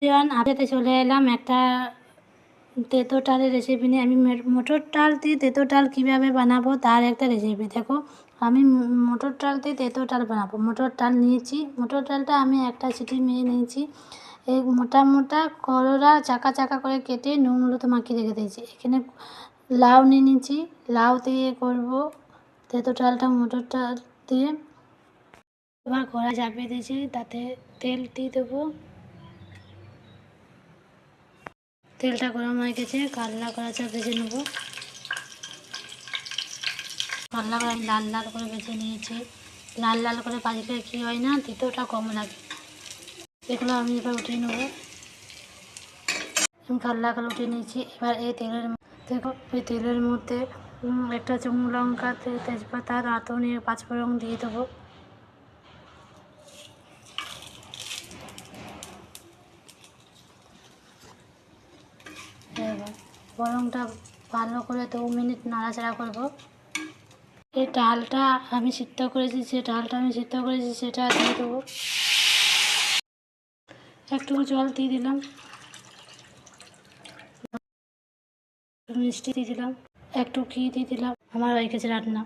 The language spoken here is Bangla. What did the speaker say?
আপনাদের চলে এলাম একটা তেঁতো ডালের রেসিপি নিয়ে। আমি মটর ডাল দিয়ে তেঁতো ডাল কীভাবে বানাবো তার একটা রেসিপি। দেখো, আমি মটর ডাল দিয়ে তেঁতো ডাল বানাবো। মটর ডাল নিয়েছি, মটর ডালটা আমি একটা সিটি মেরে নিয়েছি। এই মোটা মোটা করলা চাকা চাকা করে কেটে নুন হলুদ মাখিয়ে রেখে দিয়েছি। এখানে লাউ নিয়ে নিয়েছি, লাউ দিয়ে করবো তেঁতো ডালটা মটর ডাল দিয়ে। এবার কড়াই চাপিয়ে দিয়েছি, তাতে তেল দিয়ে দেবো। তেলটা গরম হয়ে গেছে, কাল্লা কড়াইটা ভেজে নেবো। কাল্লা করে আমি লাল লাল করে ভেজে নিয়েছি। লাল লাল করে ভাজলে কী হয় না, তেঁতোটা কম লাগে। এগুলো আমি এবার উঠিয়ে নেবো। আমি কাল্লা করে উঠিয়ে নিয়েছি। এবার এই তেলের দেখো, এই তেলের মধ্যে একটা শুকনো লঙ্কা, তেজপাতা, রাঁধুনি, পাঁচফোড়ন দিয়ে দেবো। এবার ফোড়নটা ভালো করে 2 মিনিট নাড়াচাড়া করবো। এই ডালটা আমি সিদ্ধ করেছি, সেটা দিয়ে দেবো। একটু জল দিয়ে দিলাম, মিষ্টি দিয়ে দিলাম, একটু ঘি দিয়ে দিলাম। আমার হয়ে গেছে রান্না।